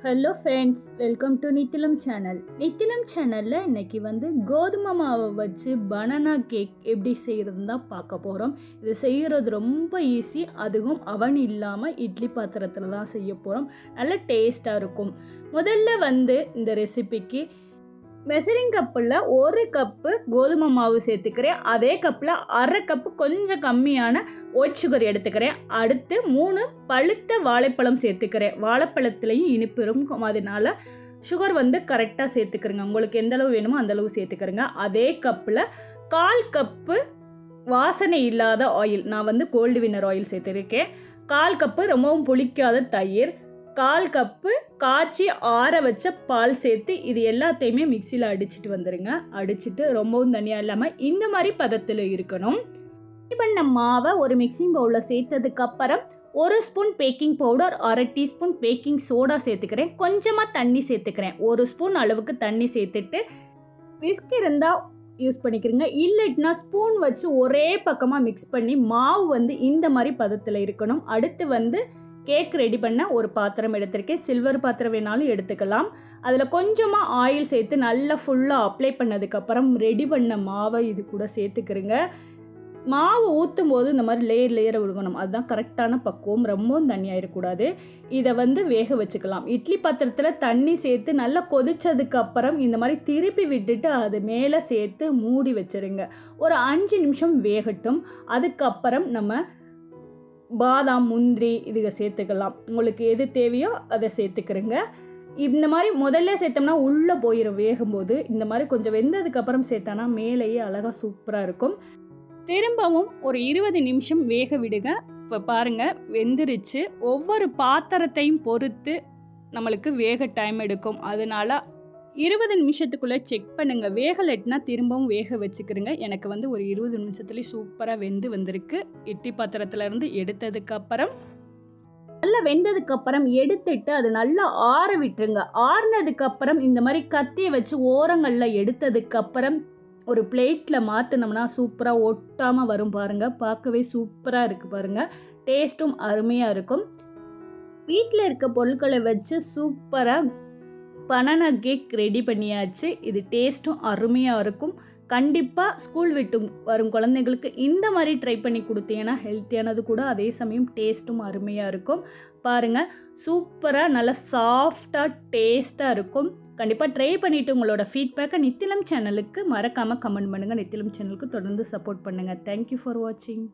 Hello friends, welcome to Nithilam channel. Nithilam சேனலில் இன்றைக்கி கோதுமை மாவை வச்சு பனானா கேக் எப்படி செய்கிறதுன்னு தான் பார்க்க போகிறோம். இது செய்கிறது ரொம்ப ஈஸி, அதுவும் அவன் இல்லாமல் இட்லி பாத்திரத்தில் தான் செய்ய போகிறோம். நல்ல டேஸ்ட்டாக இருக்கும். முதல்ல இந்த ரெசிபிக்கு மெஷரிங் கப்பில் 1 கப்பு கோதுமை மாவு சேர்த்துக்கிறேன். அதே கப்பில் அரை கப்பு கொஞ்சம் கம்மியான ஒயிட் சுகர் எடுத்துக்கிறேன். அடுத்து 3 பழுத்த வாழைப்பழம் சேர்த்துக்கிறேன். வாழைப்பழத்துலேயும் இனிப்பு இருக்கும், அதனால சுகர் கரெக்டாக சேர்த்துக்கிறேங்க. உங்களுக்கு எந்த அளவு வேணுமோ அந்தளவு சேர்த்துக்கிறேங்க. அதே கப்பில் 1/4 கப்பு வாசனை இல்லாத ஆயில், நான் கோல்டு வின்னர் ஆயில் சேர்த்துருக்கேன். 1/4 கப்பு ரொம்பவும் புளிக்காத தயிர், 1/4 கப்பு காய்ச்சி ஆற வச்ச பால் சேர்த்து இது எல்லாத்தையுமே மிக்சியில் அடிச்சுட்டு வந்துடுங்க. அடிச்சுட்டு ரொம்பவும் தனியாக இல்லாமல் இந்த மாதிரி பதத்தில் இருக்கணும். பண்ண மாவை ஒரு மிக்சிங் பவுலில் சேர்த்ததுக்கப்புறம் 1 spoon baking powder, 1/2 teaspoon baking soda சேர்த்துக்கிறேன். கொஞ்சமாக தண்ணி சேர்த்துக்கிறேன். 1 ஸ்பூன் அளவுக்கு தண்ணி சேர்த்துட்டு விஸ்க் இருந்தால் யூஸ் பண்ணிக்கிறேங்க. இல்லைன்னா ஸ்பூன் வச்சு ஒரே பக்கமாக மிக்ஸ் பண்ணி மாவு இந்த மாதிரி பதத்தில் இருக்கணும். அடுத்து கேக் ரெடி பண்ண ஒரு பாத்திரம் எடுத்திருக்கேன். சில்வர் பாத்திரம் வேணாலும் எடுத்துக்கலாம். அதில் கொஞ்சமாக ஆயில் சேர்த்து நல்லா ஃபுல்லாக அப்ளை பண்ணதுக்கப்புறம் ரெடி பண்ண மாவை இது கூட சேர்த்துக்கிறேங்க. மாவு ஊற்றும் போது இந்த மாதிரி லேயரை விழுகணும், அதுதான் கரெக்டான பக்குவம். ரொம்பவும் தண்ணி ஆகிடக்கூடாது. இதை வேக வச்சுக்கலாம். இட்லி பாத்திரத்தில் தண்ணி சேர்த்து நல்லா கொதிச்சதுக்கப்புறம் இந்த மாதிரி திருப்பி விட்டுட்டு அது மேலே சேர்த்து மூடி வச்சுருங்க. ஒரு 5 நிமிஷம் வேகட்டும். அதுக்கப்புறம் நம்ம பாதாம், முந்திரி இதுக சேர்த்துக்கலாம். உங்களுக்கு எது தேவையோ அதை சேர்த்துக்கிறேங்க. இந்த மாதிரி முதல்ல சேர்த்தோம்னா உள்ளே போயிடும் வேகும்போது. இந்த மாதிரி கொஞ்சம் வெந்ததுக்கப்புறம் சேர்த்தோன்னா மேலேயே அழகாக சூப்பராக இருக்கும். திரும்பவும் ஒரு 20 நிமிஷம் வேக விடுங்க. இப்போ பாருங்கள், வெந்துருச்சு. ஒவ்வொரு பாத்திரத்தையும் பொறுத்து நம்மளுக்கு வேக டைம் எடுக்கும். அதனால 20 நிமிஷத்துக்குள்ளே செக் பண்ணுங்கள். வேகலைட்னா திரும்பவும் வேக வச்சுக்கிறேங்க. எனக்கு ஒரு 20 நிமிஷத்துலேயே சூப்பராக வந்திருக்கு. இட்லி பாத்திரத்துலேருந்து எடுத்ததுக்கப்புறம் நல்லா வெந்ததுக்கப்புறம் எடுத்துட்டு அது நல்லா ஆற விட்டுருங்க. ஆறினதுக்கப்புறம் இந்த மாதிரி கத்தியை வச்சு ஓரங்களில் எடுத்ததுக்கப்புறம் ஒரு பிளேட்டில் மாற்றினோம்னா சூப்பராக ஒட்டாமல் வரும் பாருங்கள். பார்க்கவே சூப்பராக இருக்குது பாருங்கள். டேஸ்ட்டும் அருமையாக இருக்கும். வீட்டில் இருக்க பொருட்களை வச்சு சூப்பராக பனானா கேக் ரெடி பண்ணியாச்சு. இது டேஸ்ட்டும் அருமையாக இருக்கும். கண்டிப்பாக ஸ்கூல் விட்டு வரும் குழந்தைங்களுக்கு இந்த மாதிரி ட்ரை பண்ணி கொடுத்தீங்கன்னா ஹெல்த்தியானது கூட, அதே சமயம் டேஸ்ட்டும் அருமையாக இருக்கும். பாருங்கள், சூப்பராக நல்லா சாஃப்டாக டேஸ்ட்டாக இருக்கும். கண்டிப்பாக ட்ரை பண்ணிவிட்டு உங்களோட ஃபீட்பேக்கை நித்திலம் சேனலுக்கு மறக்காமல் கமெண்ட் பண்ணுங்கள். நித்திலம் சேனலுக்கு தொடர்ந்து சப்போர்ட் பண்ணுங்கள். தேங்க்யூ ஃபார் வாட்சிங்.